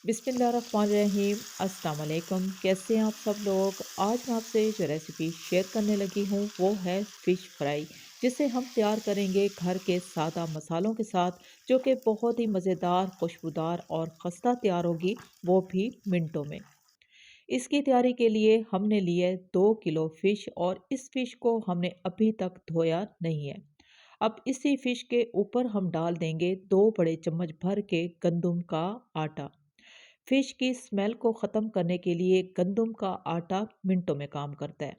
बिस्मिल्लाहिर्रहमानिर्रहीम। अस्सलाम वालेकुम। कैसे हैं आप सब लोग। आज मैं आपसे जो रेसिपी शेयर करने लगी हूँ वो है फ़िश फ्राई, जिसे हम तैयार करेंगे घर के सादा मसालों के साथ, जो कि बहुत ही मज़ेदार, खुशबूदार और खस्ता तैयार होगी, वो भी मिनटों में। इसकी तैयारी के लिए हमने लिए 2 किलो फ़िश और इस फ़िश को हमने अभी तक धोया नहीं है। अब इसी फ़िश के ऊपर हम डाल देंगे 2 बड़े चम्मच भर के गंदम का आटा। फिश की स्मेल को ख़त्म करने के लिए गंदम का आटा मिनटों में काम करता है।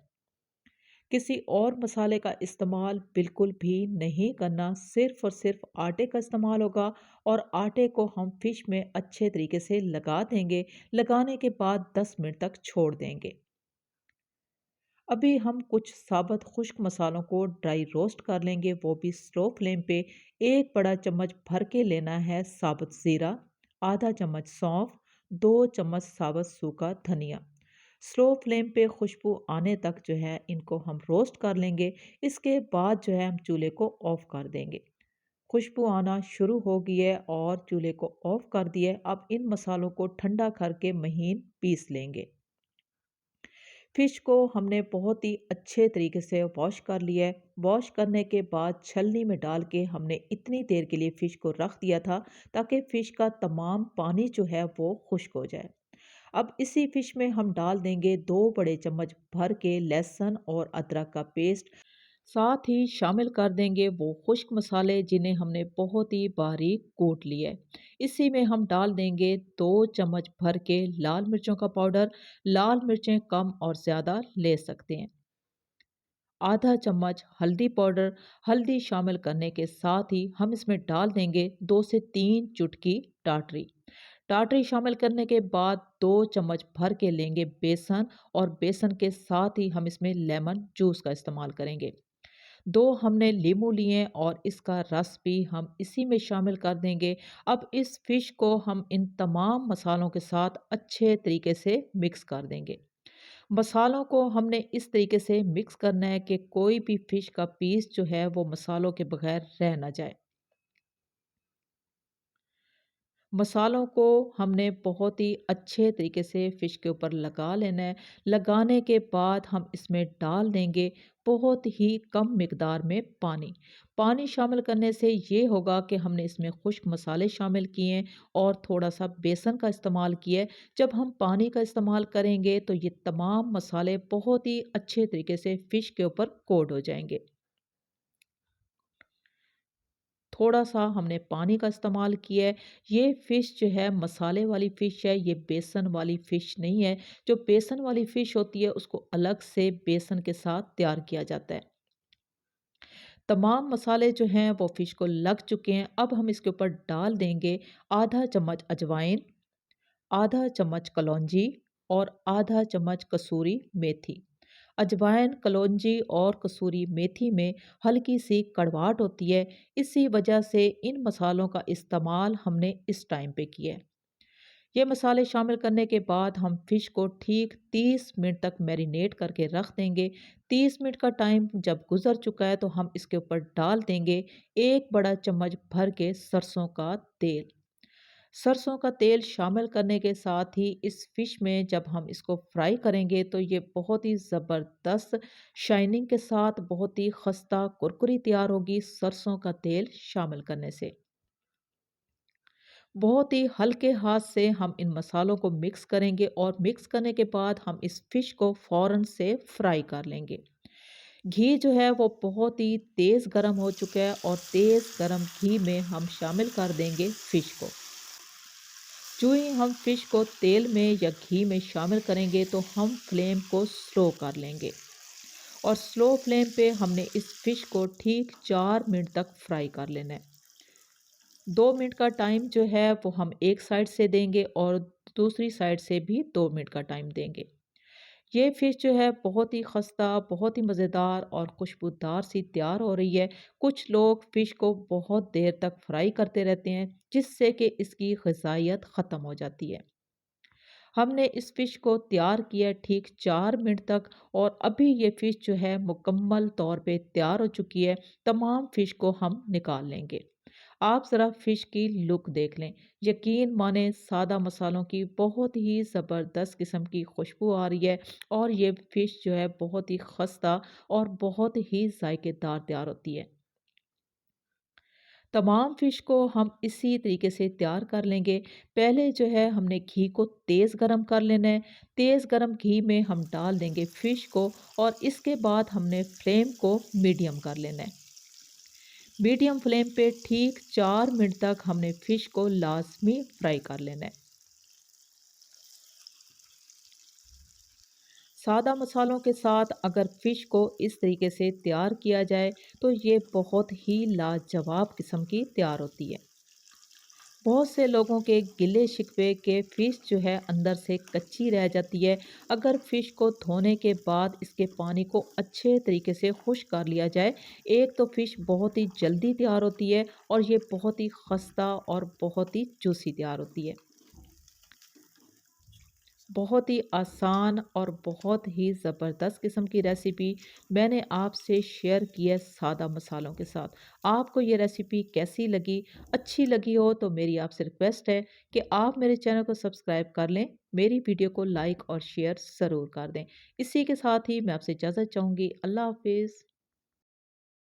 किसी और मसाले का इस्तेमाल बिल्कुल भी नहीं करना, सिर्फ़ और सिर्फ़ आटे का इस्तेमाल होगा और आटे को हम फिश में अच्छे तरीके से लगा देंगे। लगाने के बाद 10 मिनट तक छोड़ देंगे। अभी हम कुछ साबुत खुश्क मसालों को ड्राई रोस्ट कर लेंगे, वो भी स्लो फ्लेम पे। 1 बड़ा चम्मच भर के लेना है साबुत ज़ीरा, आधा चम्मच सौंफ, 2 चम्मच साबुत सूखा धनिया। स्लो फ्लेम पे खुशबू आने तक जो है इनको हम रोस्ट कर लेंगे। इसके बाद जो है हम चूल्हे को ऑफ कर देंगे। खुशबू आना शुरू हो गई है और चूल्हे को ऑफ कर दिया है। अब इन मसालों को ठंडा करके महीन पीस लेंगे। फ़िश को हमने बहुत ही अच्छे तरीके से वॉश कर लिया है। वॉश करने के बाद छलनी में डाल के हमने इतनी देर के लिए फ़िश को रख दिया था, ताकि फ़िश का तमाम पानी जो है वो खुश्क हो जाए। अब इसी फ़िश में हम डाल देंगे 2 बड़े चम्मच भर के लहसुन और अदरक का पेस्ट। साथ ही शामिल कर देंगे वो खुश्क मसाले जिन्हें हमने बहुत ही बारीक कूट लिया है। इसी में हम डाल देंगे 2 चम्मच भर के लाल मिर्चों का पाउडर। लाल मिर्चें कम और ज़्यादा ले सकते हैं। आधा चम्मच हल्दी पाउडर। हल्दी शामिल करने के साथ ही हम इसमें डाल देंगे 2 से 3 चुटकी टाटरी। टाटरी शामिल करने के बाद 2 चम्मच भर के लेंगे बेसन, और बेसन के साथ ही हम इसमें लेमन जूस का इस्तेमाल करेंगे। 2 हमने लीमू लिए और इसका रस भी हम इसी में शामिल कर देंगे। अब इस फ़िश को हम इन तमाम मसालों के साथ अच्छे तरीके से मिक्स कर देंगे। मसालों को हमने इस तरीके से मिक्स करना है कि कोई भी फ़िश का पीस जो है वो मसालों के बगैर रह ना जाए। मसालों को हमने बहुत ही अच्छे तरीके से फ़िश के ऊपर लगा लेना है। लगाने के बाद हम इसमें डाल देंगे बहुत ही कम मिकदार में पानी। पानी शामिल करने से ये होगा कि हमने इसमें खुश्क मसाले शामिल किए हैं और थोड़ा-सा बेसन का इस्तेमाल किया है। जब हम पानी का इस्तेमाल करेंगे तो ये तमाम मसाले बहुत ही अच्छे तरीके से फ़िश के ऊपर कोट हो जाएँगे। थोड़ा-सा हमने पानी का इस्तेमाल किया है। ये फ़िश जो है मसाले वाली फ़िश है, ये बेसन वाली फ़िश नहीं है। जो बेसन वाली फ़िश होती है उसको अलग से बेसन के साथ तैयार किया जाता है। तमाम मसाले जो हैं वो फ़िश को लग चुके हैं। अब हम इसके ऊपर डाल देंगे आधा चम्मच अजवाइन, आधा चम्मच कलौंजी और आधा चम्मच कसूरी मेथी। अजवाइन, कलौंजी और कसूरी मेथी में हल्की सी कड़वाहट होती है। इसी वजह से इन मसालों का इस्तेमाल हमने इस टाइम पे किया है। ये मसाले शामिल करने के बाद हम फ़िश को ठीक 30 मिनट तक मैरिनेट करके रख देंगे। 30 मिनट का टाइम जब गुज़र चुका है तो हम इसके ऊपर डाल देंगे 1 बड़ा चम्मच भर के सरसों का तेल। सरसों का तेल शामिल करने के साथ ही इस फ़िश में जब हम इसको फ्राई करेंगे तो ये बहुत ही ज़बरदस्त शाइनिंग के साथ बहुत ही खस्ता कुरकुरी तैयार होगी सरसों का तेल शामिल करने से। बहुत ही हल्के हाथ से हम इन मसालों को मिक्स करेंगे और मिक्स करने के बाद हम इस फ़िश को फ़ौरन से फ्राई कर लेंगे। घी जो है वो बहुत ही तेज़ गर्म हो चुका है और तेज़ गर्म घी में हम शामिल कर देंगे फ़िश को। जो ही हम फ़िश को तेल में या घी में शामिल करेंगे तो हम फ्लेम को स्लो कर लेंगे और स्लो फ्लेम पे हमने इस फ़िश को ठीक 4 मिनट तक फ्राई कर लेना है। 2 मिनट का टाइम जो है वो हम एक साइड से देंगे और दूसरी साइड से भी 2 मिनट का टाइम देंगे। ये फ़िश जो है बहुत ही खस्ता, बहुत ही मज़ेदार और खुशबूदार सी तैयार हो रही है। कुछ लोग फ़िश को बहुत देर तक फ्राई करते रहते हैं, जिससे कि इसकी ग़िज़ाइयत ख़त्म हो जाती है। हमने इस फ़िश को तैयार किया ठीक 4 मिनट तक और अभी ये फ़िश जो है मुकम्मल तौर पे तैयार हो चुकी है। तमाम फ़िश को हम निकाल लेंगे। आप ज़रा फ़िश की लुक देख लें। यकीन मानें सादा मसालों की बहुत ही ज़बरदस्त किस्म की खुशबू आ रही है और ये फ़िश जो है बहुत ही खस्ता और बहुत ही ज़ायकेदार तैयार होती है। तमाम फ़िश को हम इसी तरीके से तैयार कर लेंगे। पहले जो है हमने घी को तेज़ गरम कर लेना है। तेज़ गरम घी में हम डाल देंगे फ़िश को और इसके बाद हमने फ्लेम को मीडियम कर लेना है। मीडियम फ्लेम पे ठीक 4 मिनट तक हमने फ़िश को लाज़मी फ्राई कर लेना है। सादा मसालों के साथ अगर फ़िश को इस तरीके से तैयार किया जाए तो ये बहुत ही लाजवाब किस्म की तैयार होती है। बहुत से लोगों के गिले शिकवे के फ़िश जो है अंदर से कच्ची रह जाती है। अगर फ़िश को धोने के बाद इसके पानी को अच्छे तरीके से खुश्क कर लिया जाए, एक तो फ़िश बहुत ही जल्दी तैयार होती है और ये बहुत ही खस्ता और बहुत ही जूसी तैयार होती है। बहुत ही आसान और बहुत ही ज़बरदस्त किस्म की रेसिपी मैंने आपसे शेयर की है सादा मसालों के साथ। आपको ये रेसिपी कैसी लगी? अच्छी लगी हो तो मेरी आपसे रिक्वेस्ट है कि आप मेरे चैनल को सब्सक्राइब कर लें, मेरी वीडियो को लाइक और शेयर ज़रूर कर दें। इसी के साथ ही मैं आपसे इजाज़त चाहूँगी। अल्लाह हाफ़िज़।